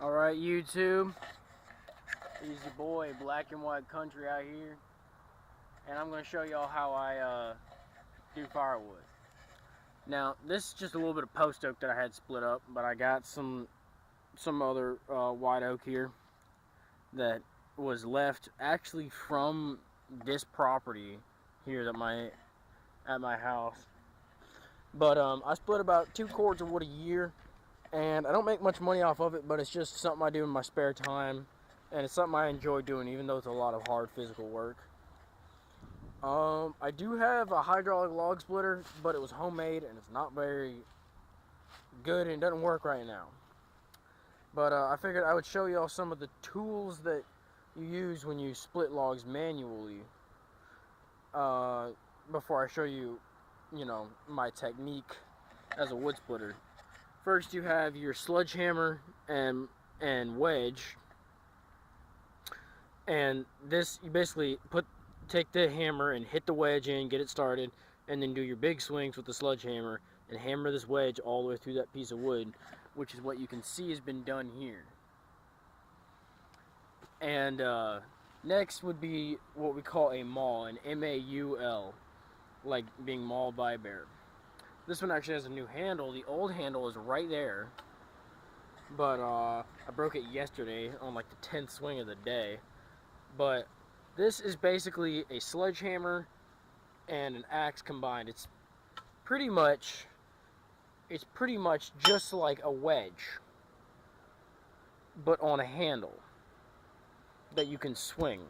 Alright, YouTube, it's your boy Black and White Country out here, and I'm going to show y'all how I do firewood. Now, this is just a little bit of post oak that I had split up, but I got some other white oak here that was left actually from this property here at my house. But I split about 2 cords of wood a year. And I don't make much money off of it, but it's just something I do in my spare time. And it's something I enjoy doing, even though it's a lot of hard physical work. I do have a hydraulic log splitter, but it was homemade, and it's not very good, and it doesn't work right now. But I figured I would show y'all some of the tools that you use when you split logs manually. Before I show you, my technique as a wood splitter. First, you have your sledgehammer and wedge, and this you basically take the hammer and hit the wedge in, get it started, and then do your big swings with the sledgehammer and hammer this wedge all the way through that piece of wood, which is what you can see has been done here. And next would be what we call a maul, an M-A-U-L, like being mauled by a bear. This one actually has a new handle. The old handle is right there, but I broke it yesterday on like the 10th swing of the day. But this is basically a sledgehammer and an axe combined. It's pretty much just like a wedge, but on a handle that you can swing,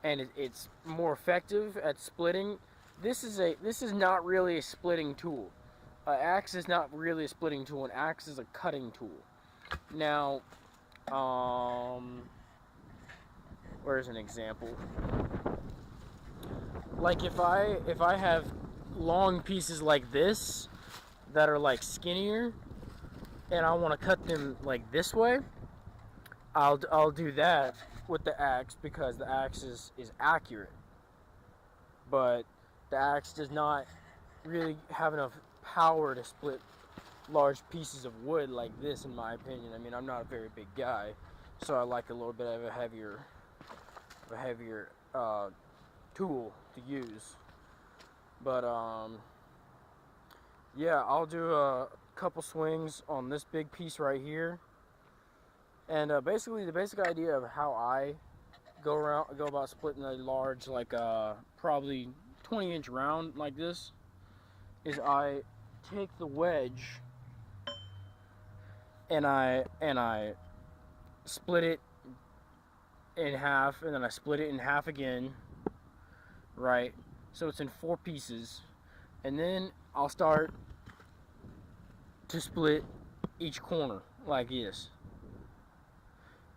and it's more effective at splitting. This is not really a splitting tool. An axe is not really a splitting tool. An axe is a cutting tool. Now, where's an example? Like if I have long pieces like this that are like skinnier, and I want to cut them like this way, I'll do that with the axe because the axe is accurate. But the axe does not really have enough power to split large pieces of wood like this, in my opinion. I mean, I'm not a very big guy, so I like a little bit of a heavier tool to use. But yeah, I'll do a couple swings on this big piece right here, and basically the basic idea of how I go about splitting a large, like probably 20-inch round like this, is I take the wedge and I split it in half, and then I split it in half again, right? So it's in 4 pieces, and then I'll start to split each corner like this.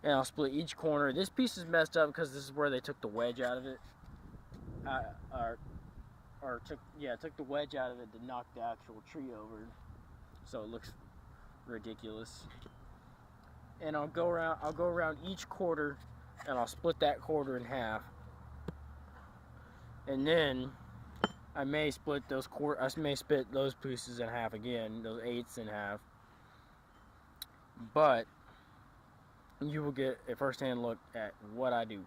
And I'll split each corner. This piece is messed up because this is where they took the wedge out of it. Took the wedge out of it to knock the actual tree over, so it looks ridiculous. And I'll go around each quarter, and I'll split that quarter in half. And then I may split those pieces in half again, those eighths in half. But you will get a first-hand look at what I do,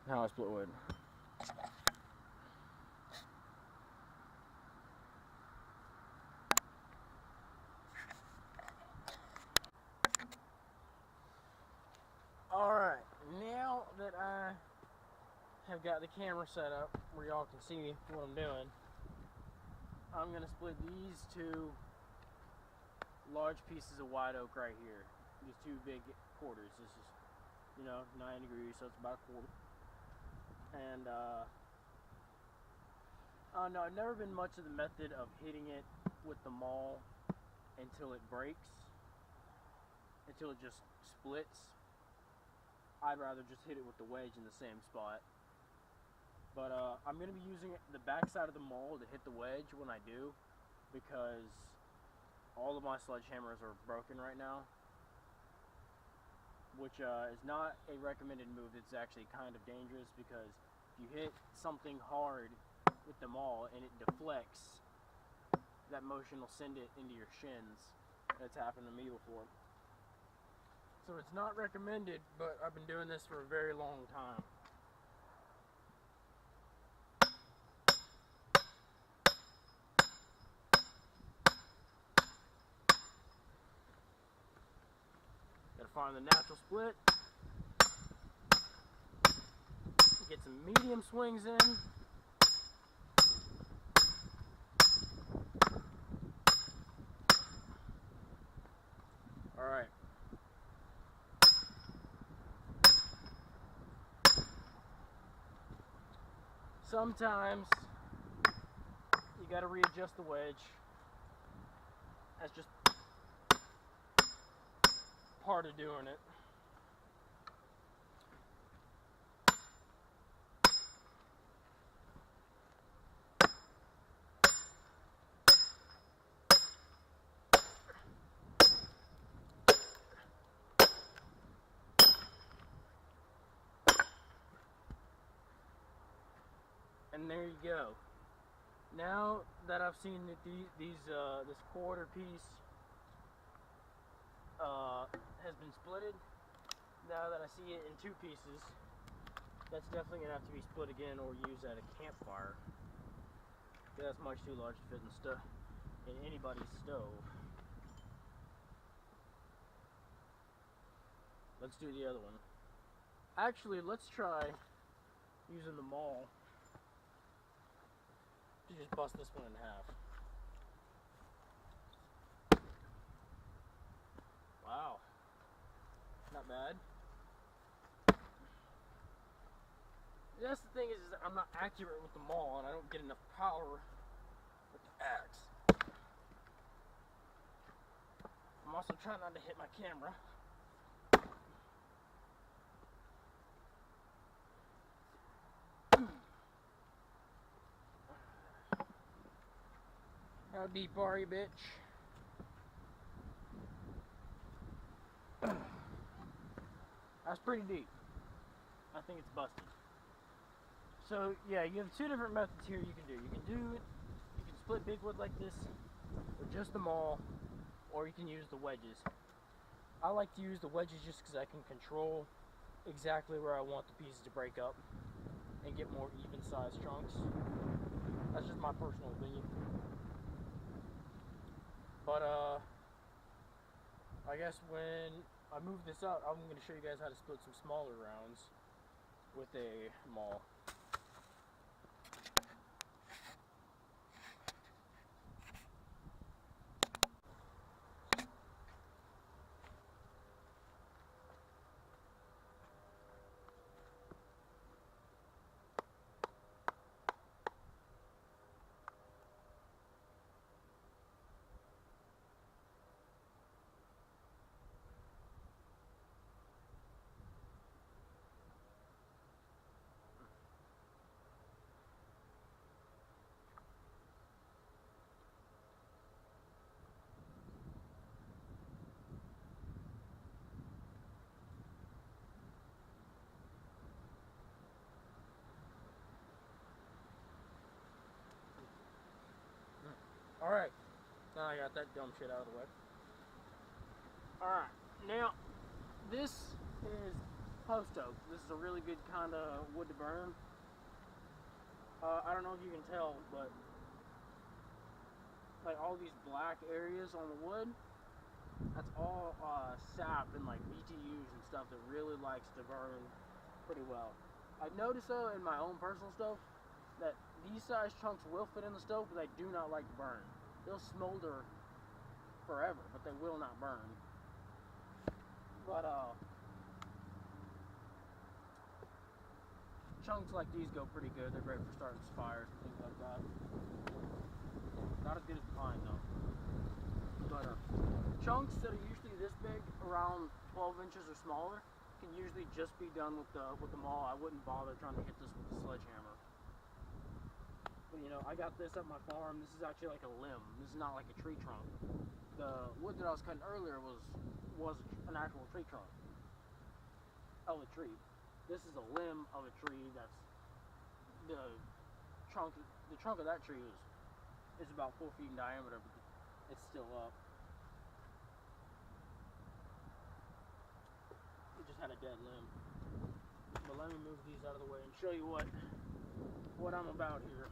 how I split wood. Alright, now that I have got the camera set up where y'all can see what I'm doing, I'm going to split these 2 large pieces of white oak right here. These 2 big quarters. This is, 9 degrees, so it's about a quarter. And, no, I've never been much of the method of hitting it with the maul until it breaks, until it just splits. I'd rather just hit it with the wedge in the same spot. But I'm going to be using the back side of the maul to hit the wedge when I do, because all of my sledgehammers are broken right now, which is not a recommended move. It's actually kind of dangerous, because if you hit something hard with the maul and it deflects, that motion will send it into your shins. That's happened to me before. So it's not recommended, but I've been doing this for a very long time. Gotta find the natural split. Get some medium swings in. Alright. Sometimes you gotta readjust the wedge. That's just part of doing it. And there you go. Now that I've seen that this quarter piece has been splitted, now that I see it in two pieces, that's definitely gonna have to be split again or used at a campfire. That's much too large to fit in anybody's stove. Let's do the other one. Actually, let's try using the maul to just bust this one in half. Wow. Not bad. That's the thing is that I'm not accurate with the maul and I don't get enough power with the axe. I'm also trying not to hit my camera. How deep are you, bitch? That's pretty deep. I think it's busted. So yeah, you have two different methods here you can do. You can split big wood like this with just the maul, or you can use the wedges. I like to use the wedges just because I can control exactly where I want the pieces to break up and get more even sized chunks. That's just my personal opinion. But I guess when I move this out, I'm going to show you guys how to split some smaller rounds with a maul. Alright, now I got that dumb shit out of the way. Alright, now this is post oak. This is a really good kind of wood to burn. I don't know if you can tell, but like all these black areas on the wood, that's all sap and like BTUs and stuff that really likes to burn pretty well. I've noticed though in my own personal stove that these size chunks will fit in the stove, but they do not like to burn. They'll smolder forever, but they will not burn. But chunks like these go pretty good. They're great for starting fires and things like that. Not as good as pine though. But chunks that are usually this big, around 12 inches or smaller, can usually just be done with the maul. I wouldn't bother trying to hit this with the sledgehammer. But you know, I got this at my farm. This is actually like a limb. This is not like a tree trunk. The wood that I was cutting earlier was an actual tree trunk of a tree. This is a limb of a tree that's the trunk of that tree is about 4 feet in diameter, but it's still up. a dead limb. But let me move these out of the way and show you what I'm about here.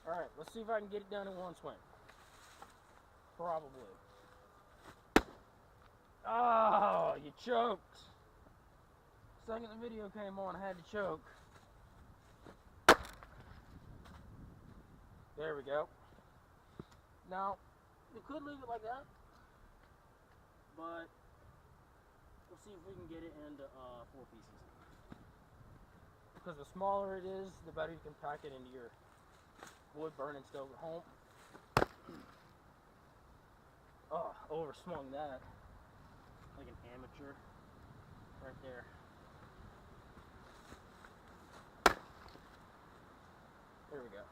Alright, let's see if I can get it done in one swing. Probably. Oh, you choked. The second the video came on, I had to choke. There we go. Now, we could leave it like that, but we'll see if we can get it into 4 pieces. Because the smaller it is, the better you can pack it into your wood burning stove at home. Oh, overswung that like an amateur right there. There we go.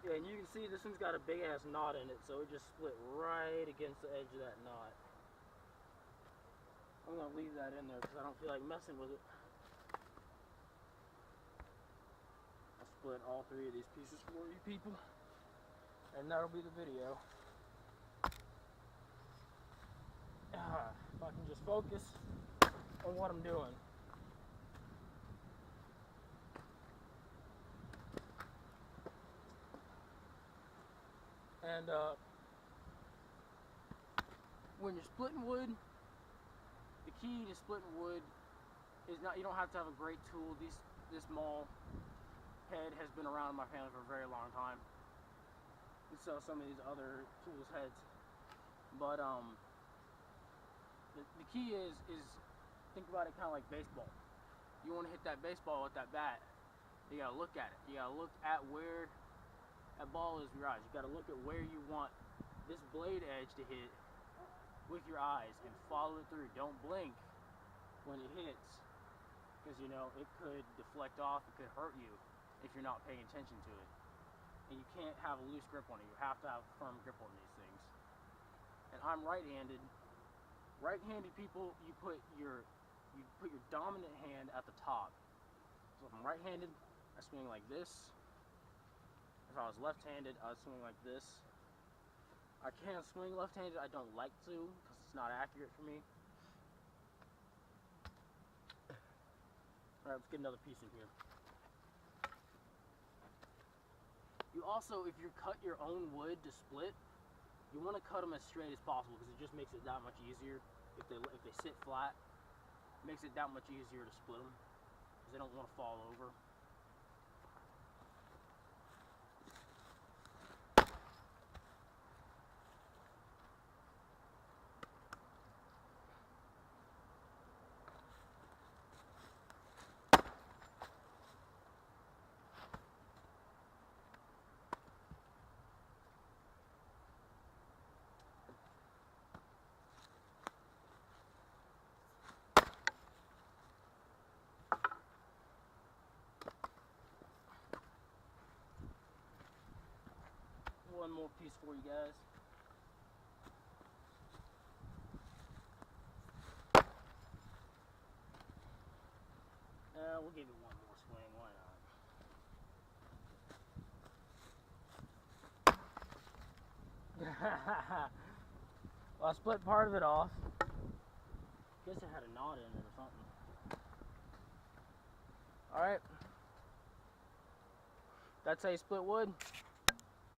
Yeah, and you can see this one's got a big ass knot in it, so it just split right against the edge of that knot. I'm gonna leave that in there because I don't feel like messing with it. I'll split all 3 of these pieces for you people, and that'll be the video. If I can just focus on what I'm doing. And when you're splitting wood, the key to splitting wood is not, you don't have to have a great tool. This maul head has been around in my family for a very long time. And so some of these other tools heads. But the key is think about it kind of like baseball. You want to hit that baseball with that bat, you gotta look at it. You gotta look at where that ball is with your eyes. You gotta look at where you want this blade edge to hit with your eyes and follow it through. Don't blink when it hits, because you know it could deflect off. It could hurt you if you're not paying attention to it. And you can't have a loose grip on it. You have to have a firm grip on these things. And I'm right-handed. Right-handed people, you put your dominant hand at the top. So if I'm right-handed, I swing like this. If I was left-handed, I would swing like this. I can't swing left-handed. I don't like to because it's not accurate for me. Alright, let's get another piece in here. You also, if you cut your own wood to split, you want to cut them as straight as possible because it just makes it that much easier. If they sit flat, it makes it that much easier to split them because they don't want to fall over. One more piece for you guys. We'll give it one more swing, why not? Well, I split part of it off. Guess it had a knot in it or something. Alright. That's how you split wood.